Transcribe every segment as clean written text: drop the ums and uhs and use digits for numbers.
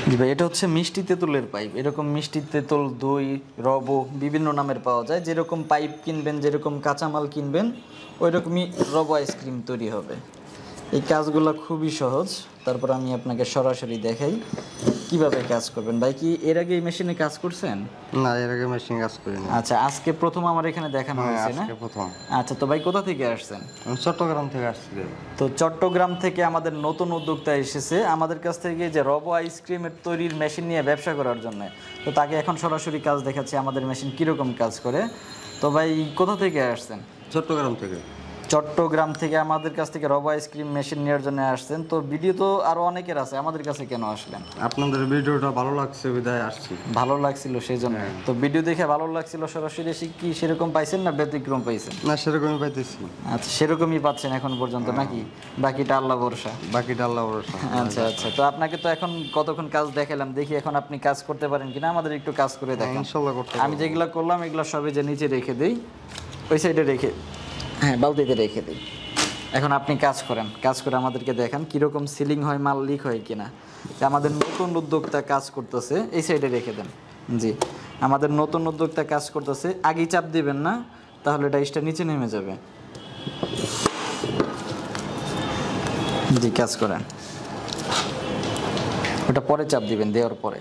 জি ভাই, এটা হচ্ছে মিষ্টি তেঁতুলের পাইপ। এরকম মিষ্টি তেঁতুল, দই, রব বিভিন্ন নামের পাওয়া যায়। যেরকম পাইপ কিনবেন, যেরকম কাঁচামাল কিনবেন, ওই রকমই রব আইসক্রিম তৈরি হবে। এই কাজগুলো খুবই সহজ। তারপর আমি আপনাকে সরাসরি দেখাই কিভাবে কাজ করবেন। ভাই কি এর আগে এই মেশিনে কাজ করছেন? না, এর আগে মেশিনে কাজ করিনি। আচ্ছা, আজকে প্রথম আমার এখানে দেখানো হয়েছে না? আজকে প্রথম। আচ্ছা, তো ভাই কোথা থেকে আসছেন? আমি চট্টগ্রাম থেকে আসছি। তো চট্টগ্রাম থেকে আমাদের নতুন উদ্যোক্তা এসেছে আমাদের কাছ থেকে যে রবো আইসক্রিমের তৈরির মেশিন নিয়ে ব্যবসা করার জন্য। তো তাকে এখন সরাসরি কাজ দেখাচ্ছি আমাদের মেশিন কীরকম কাজ করে। তো ভাই কোথা থেকে আসছেন? চট্টগ্রাম থেকে। চট্টগ্রাম থেকে আমাদের কাছ থেকে রবো আইসক্রিম মেশিন নেওয়ার জন্য আসছেন। তো ভিডিও তো আরও অনেকের আছে, আমাদের কাছে কেন আসলেন? আপনাদের ভিডিওটা ভালো লাগছে বিধায় আসছি। ভালো লাগছিল সেই জন্য। তো ভিডিও দেখে ভালো লাগছিল, সরাসরি এসে কি সেরকম পাইছেন না ব্যতিক্রম পাইছেন? না, সেরকমই পাইতেছি। আচ্ছা, সেরকমই পাচ্ছেন এখন পর্যন্ত নাকি? বাকিটা আল্লাহ ভরসা। বাকিটা আল্লাহ ভরসা। আচ্ছা আচ্ছা, তো আপনাকে তো এখন কতক্ষণ কাজ দেখালাম, দেখি এখন আপনি কাজ করতে পারেন কিনা, আমাদের একটু কাজ করে দেখেন। ইনশাআল্লাহ করতে আমি যেগুলো করলাম এগুলো সবই যে নিচে রেখে দিই, ওই সাইডে রেখে, হ্যাঁ বালতিতে রেখে দিই। এখন আপনি কাজ করেন, কাজ করে আমাদেরকে দেখান কীরকম সিলিং হয়, মাল লিক হয় কিনা। আমাদের নতুন উদ্যোক্তা কাজ করতেছে, এই সাইডে রেখে দেন। জি, আমাদের নতুন উদ্যোক্তা কাজ করতেছে, আগেই চাপ দিবেন না, তাহলে ডাইসটা নিচে নেমে যাবে। জি, কাজ করেন। ওটা পরে চাপ দিবেন, দেওয়ার পরে।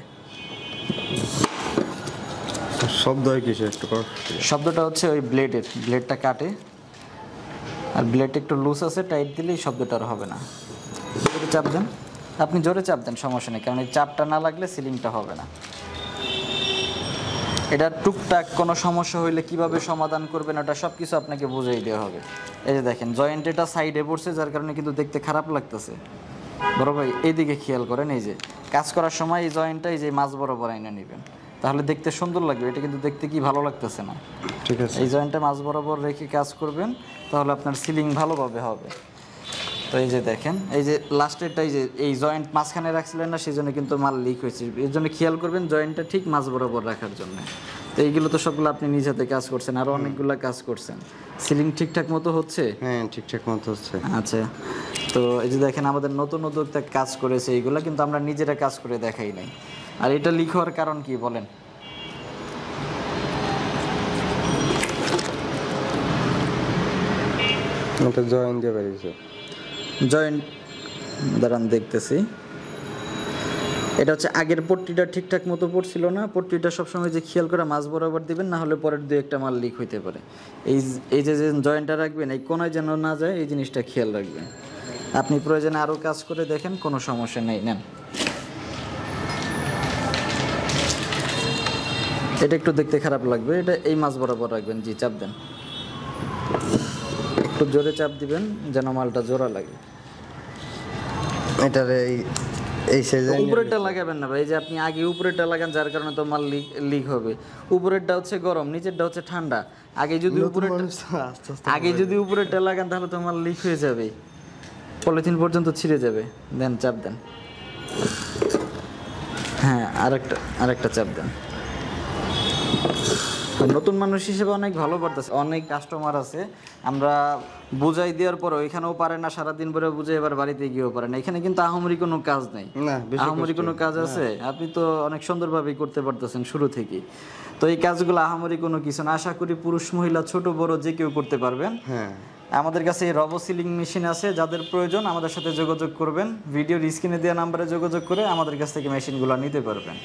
শব্দ হয় কিসে একটু কর। শব্দটা হচ্ছে ওই ব্লেডটা কাটে, আর ব্লেড একটু লুজ আছে, টাইট দিলেই শব্দটা আর হবে না। জোরে চাপ দেন, আপনি জোরে চাপ দেন, সমস্যা নেই, কারণ এই চাপটা না লাগলে সিলিংটা হবে না। এটা টুকটাক কোনো সমস্যা হইলে কিভাবে সমাধান করবেন ওটা সব কিছু আপনাকে বুঝিয়ে দেওয়া হবে। এই যে দেখেন, জয়েন্ট এটা সাইডে পড়ছে, যার কারণে কিন্তু দেখতে খারাপ লাগতেছে। বড় ভাই এইদিকে খেয়াল করেন, এই যে কাজ করার সময় এই জয়েন্টটা এই যে মাঝ বরাবর আইনা নেবেন, তাহলে দেখতে সুন্দর লাগবে। এটা কিন্তু দেখতে কি ভালো লাগতেছে না। ঠিক আছে, এই জয়েন্টটা মাঝ বরাবর রেখে কাজ করবেন, তাহলে আপনার সিলিং ভালোভাবে হবে। তো এই যে দেখেন, এই যে লাস্টেরটা, এই যে এই জয়েন্ট মাঝখানে রাখছিলেন না, সেই জন্য কিন্তু মাল লিক হয়েছে। এর জন্য খেয়াল করবেন জয়েন্টটা ঠিক মাঝ বরাবর রাখার জন্য। তো এইগুলো তো সবগুলো আপনি নিজ হাতে কাজ করছেন, আরও অনেকগুলো কাজ করছেন। সিলিং ঠিকঠাক মতো হচ্ছে? হ্যাঁ ঠিকঠাক মতো হচ্ছে। আচ্ছা, তো এই যে দেখেন আমাদের নতুন উদ্যোক্তা কাজ করেছে, এইগুলো কিন্তু আমরা নিজেরা কাজ করে দেখাই নাই। আর এটা লিক হওয়ার কারণ কি বলেন? ওটা জয়েন্ট দিয়ে বেরিয়েছে। জয়েন্ট দাঁড়ান দেখতেছি। এটা হচ্ছে আগের পট্টিটা ঠিকঠাক মতো পড়ছিল না। পট্টিটা সবসময় যে খেয়াল করে মাঝ বরাবর দিবেন, না হলে পরের দুই একটা মাল লিক হইতে পারে। এই যে জয়েন্টটা রাখবেন, এই কোনায় যেন না যায়, এই জিনিসটা খেয়াল রাখবেন। আপনি প্রয়োজনে আরও কাজ করে দেখেন, কোনো সমস্যা নেই। নেন, এটা একটু দেখতে খারাপ লাগবে, এটা এই মাঝ বরাবর রাখবেন। জি, চাপ দেন, একটু জোরে চাপ দিবেন যেন মালটা জোড়া লাগে। এটার এই সাইজে উপরেরটা লাগাবেন না ভাই, এই যে আপনি আগে উপরেরটা লাগান, যার কারণে তো মাল লিক হবে। উপরেরটা হচ্ছে গরম, নিচেরটা হচ্ছে ঠান্ডা। আগে যদি উপরেরটা লাগান তাহলে তো মাল লিক হয়ে যাবে, পলিথিন পর্যন্ত ছিঁড়ে যাবে। দেন, চাপ দেন। হ্যাঁ, আরেকটা চাপ দেন। নতুন মানুষ হিসেবে অনেক ভালো পারতেছে, অনেক কাস্টমার আছে, আমরা বুঝাই দেওয়ার পর ওইখানেও পারে না, সারাদিন পরে বুঝে এবার বাড়িতে গিয়েও পারে না। এখানে কিন্তু আহামরি কোনো কাজ নাই। আহামরি কোনো কাজ আছে? আপনি তো অনেক সুন্দরভাবেই করতে পারতেছেন শুরু থেকেই। তো এই কাজগুলো আহামরি কোনো কিছু না, আশা করি পুরুষ মহিলা ছোট বড় যে কেউ করতে পারবেন। হ্যাঁ, আমাদের কাছে এই রবো সিলিং মেশিন আছে, যাদের প্রয়োজন আমাদের সাথে যোগাযোগ করবেন। ভিডিওর স্ক্রিনে দেওয়া নাম্বারে যোগাযোগ করে আমাদের কাছ থেকে মেশিনগুলো নিতে পারবেন।